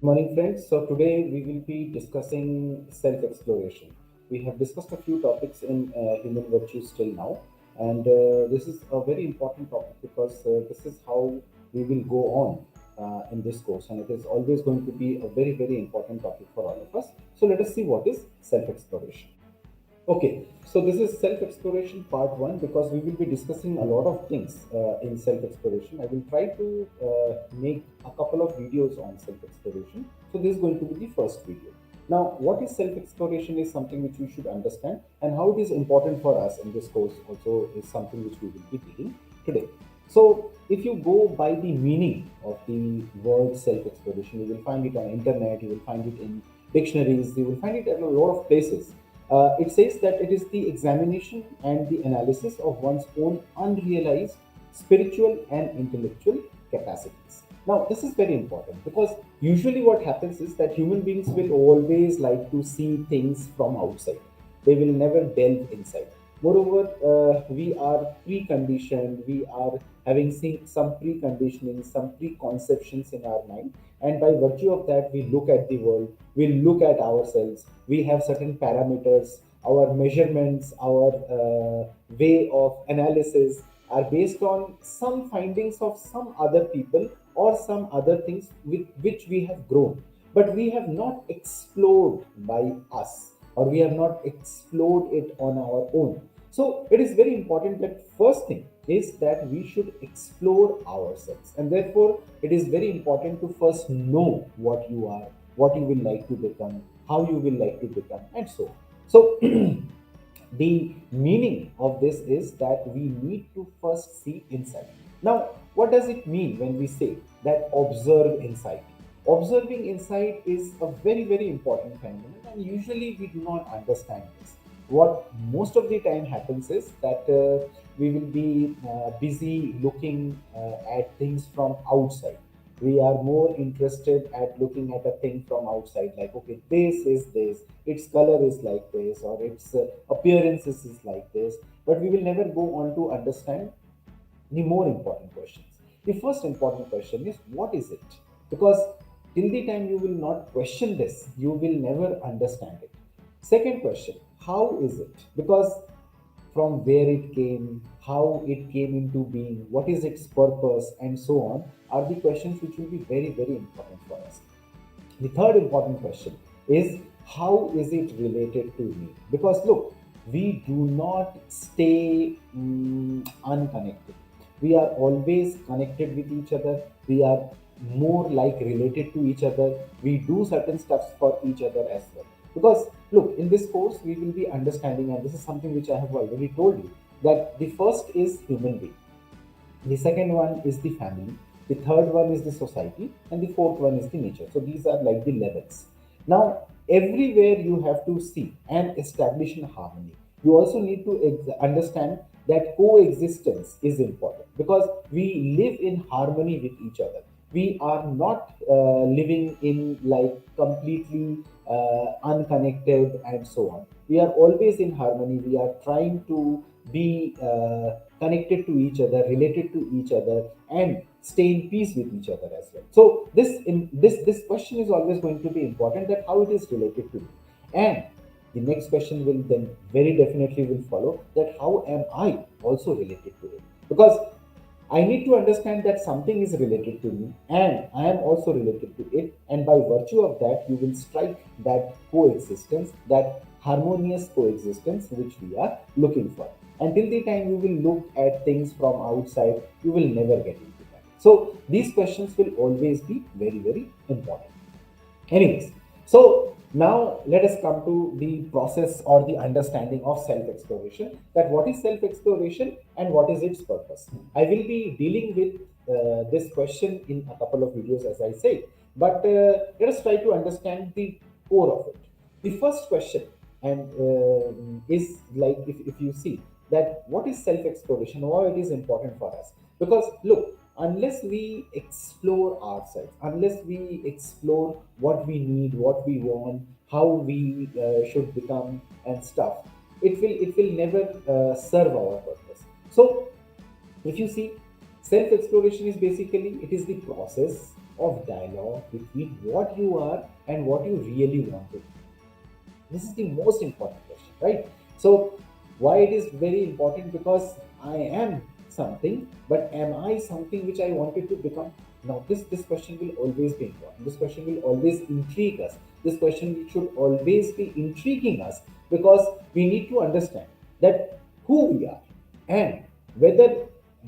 Morning, friends. So today we will be discussing self-exploration. We have discussed a few topics in human virtues till now, and this is a very important topic because this is how we will go on in this course, and it is always going to be a very, very important topic for all of us. So let us see what is self-exploration. Okay, so this is self-exploration part one because we will be discussing a lot of things in self-exploration. I will try to make a couple of videos on self-exploration. So this is going to be the first video. Now, what is self-exploration is something which we should understand, and how it is important for us in this course also is something which we will be dealing today. So, if you go by the meaning of the word self-exploration, you will find it on internet, you will find it in dictionaries, you will find it at a lot of places. It says that it is the examination and the analysis of one's own unrealized spiritual and intellectual capacities. Now, this is very important because usually what happens is that human beings will always like to see things from outside. They will never delve inside. Moreover, we are preconditioned, we are having seen some preconditioning, some preconceptions in our mind, and by virtue of that, we look at the world, we look at ourselves, we have certain parameters, our measurements, our way of analysis are based on some findings of some other people or some other things with which we have grown, but we have not explored by us, or we have not explored it on our own. So it is very important that first thing is that we should explore ourselves, and therefore it is very important to first know what you are, what you will like to become, how you will like to become, and so on. So the meaning of this is that we need to first see inside. Now, what does it mean when we say that observe inside? Observing inside is a very, very important phenomenon, and usually we do not understand this. What most of the time happens is that we will be busy looking at things from outside. We are more interested at looking at a thing from outside, like, okay, this is this, its color is like this, or its appearances is like this, but we will never go on to understand the more important questions. The first important question is, what is it? Because till the time you will not question this, you will never understand it. Second question, how is it? Because from where it came, how it came into being, what is its purpose, and so on, are the questions which will be very, very important for us. The third important question is, how is it related to me? Because look, we do not stay unconnected. We are always connected with each other. We are more like related to each other. We do certain stuff for each other as well. Because look, in this course, we will be understanding, and this is something which I have already told you, that the first is human being, the second one is the family, the third one is the society, and the fourth one is the nature. So these are like the levels. Now, everywhere you have to see and establish in harmony. You also need to understand that coexistence is important because we live in harmony with each other. We are not living in like completely unconnected and so on. We are always in harmony. We are trying to be connected to each other, related to each other, and stay in peace with each other as well. So this question is always going to be important, that how it is related to me. And the next question will then very definitely will follow, that how am I also related to it? Because I need to understand that something is related to me and I am also related to it. And by virtue of that, you will strike that coexistence, that harmonious coexistence which we are looking for. Until the time you will look at things from outside, you will never get into that. So these questions will always be very, very important. Anyways, so now let us come to the process or the understanding of self-exploration. That what is self-exploration and what is its purpose. I will be dealing with this question in a couple of videos, as I say. But let us try to understand the core of it. The first question and is like, if you see that what is self-exploration, why it is important for us. Because look, unless we explore ourselves, unless we explore what we need, what we want, how we should become and stuff, it will never serve our purpose. So if you see, self exploration is basically, it is the process of dialogue between what you are and what you really want to be. This is the most important question, right? So why it is very important? Because I am something, but am I something which I wanted to become? Now this question will always be important. This question will always intrigue us. This question should always be intriguing us, because we need to understand that who we are, and whether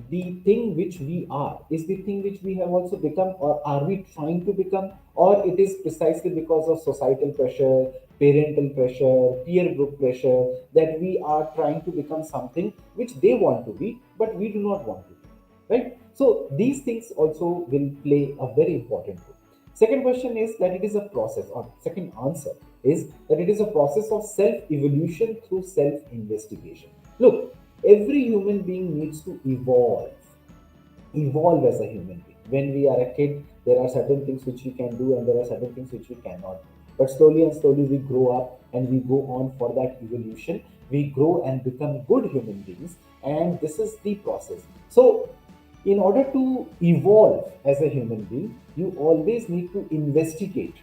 the thing which we are is the thing which we have also become, or are we trying to become, or it is precisely because of societal pressure, parental pressure, peer group pressure, that we are trying to become something which they want to be, but we do not want to be. Right? So these things also will play a very important role. Second question is that it is a process, or second answer is that it is a process of self evolution through self investigation. Look, every human being needs to evolve as a human being. When we are a kid, there are certain things which we can do and there are certain things which we cannot do. But slowly and slowly we grow up and we go on for that evolution. We grow and become good human beings, and this is the process. So, in order to evolve as a human being, you always need to investigate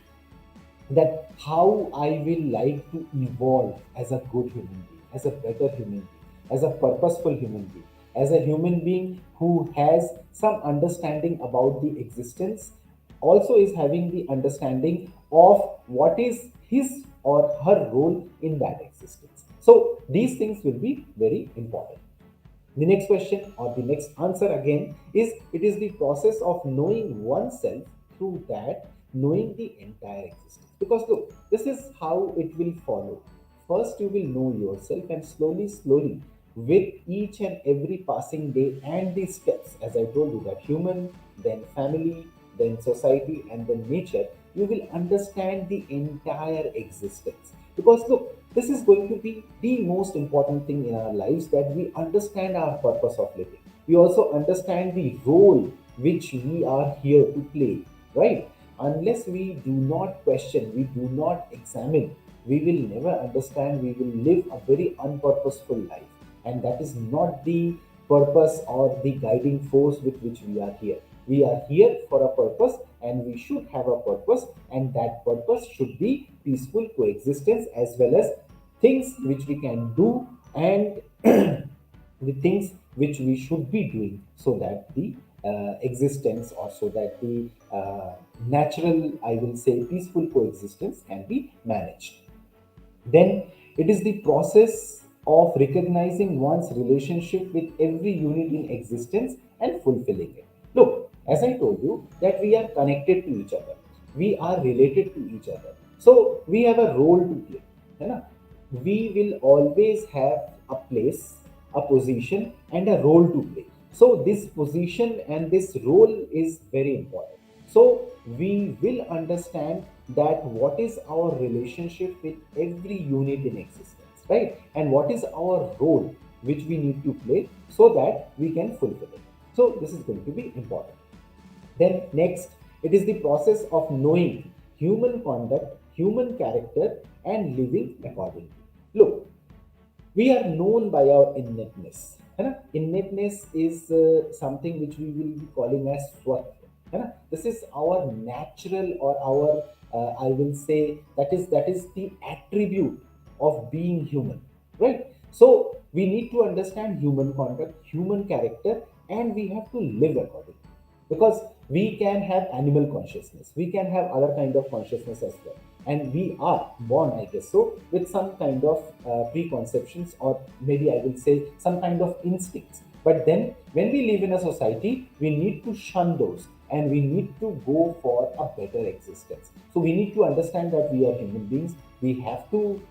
that how I will like to evolve as a good human being, as a better human being, as a purposeful human being, as a human being who has some understanding about the existence, also is having the understanding of what is his or her role in that existence. So these things will be very important. The next question or the next answer again is it is the process of knowing oneself through that knowing the entire existence. Because look, this is how it will follow. First, you will know yourself, and slowly, slowly, with each and every passing day and the steps, as I told you, that human, then family, then society, and then nature, you will understand the entire existence. Because look, this is going to be the most important thing in our lives, that we understand our purpose of living. We also understand the role which we are here to play, right? Unless we do not question, we do not examine, we will never understand. We will live a very unpurposeful life, and that is not the purpose or the guiding force with which we are here. We are here for a purpose, and we should have a purpose, and that purpose should be peaceful coexistence, as well as things which we can do, and the things which we should be doing, so that the existence, or so that the natural, I will say, peaceful coexistence can be managed. Then it is the process of recognizing one's relationship with every unit in existence and fulfilling it. Look, as I told you, that we are connected to each other, we are related to each other. So we have a role to play. है ना? We will always have a place, a position, and a role to play. So this position and this role is very important. So we will understand that what is our relationship with every unit in existence, right? And what is our role which we need to play, so that we can fulfill it. So this is going to be important. Then next, it is the process of knowing human conduct, human character, and living accordingly. Look, we are known by our innateness, है ना? Innateness is something which we will be calling as swat, है ना? This is our natural, or our I will say, that is the attribute of being human, right? So we need to understand human conduct, human character, and we have to live accordingly. Because we can have animal consciousness, we can have other kind of consciousness as well, and we are born, I guess so, with some kind of preconceptions, or maybe I will say some kind of instincts. But then when we live in a society, we need to shun those, and we need to go for a better existence. So we need to understand that we are human beings, we have to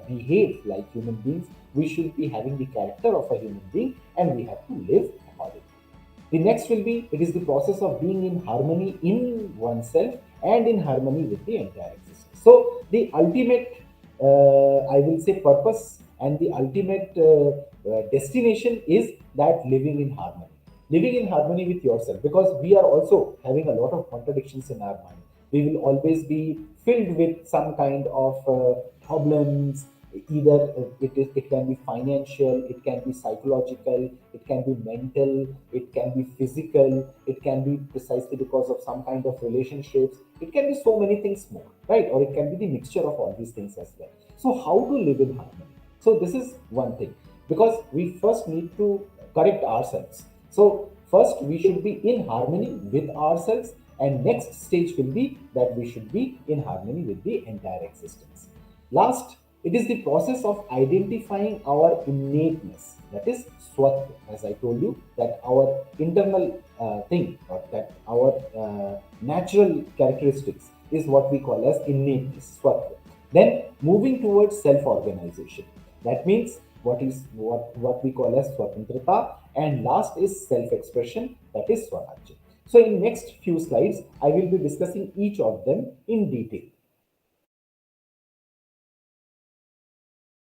behave like human beings, we should be having the character of a human being, and we have to live accordingly. The next will be it is the process of being in harmony in oneself and in harmony with the entire existence. So the ultimate, I will say, purpose and the ultimate destination is that living in harmony. Living in harmony with yourself, because we are also having a lot of contradictions in our mind. We will always be filled with some kind of problems, Either it can be financial, it can be psychological, it can be mental, it can be physical, it can be precisely because of some kind of relationships, it can be so many things more, right? Or it can be the mixture of all these things as well. So how to live in harmony? So this is one thing, because we first need to correct ourselves. So first we should be in harmony with ourselves, and next stage will be that we should be in harmony with the entire existence. Last, it is the process of identifying our innateness, that is swat, as I told you, that our internal thing, or that our natural characteristics is what we call as innateness, swat. Then moving towards self-organization. That means what we call as swatantrata, and last is self-expression, that is swarajya. So in next few slides, I will be discussing each of them in detail.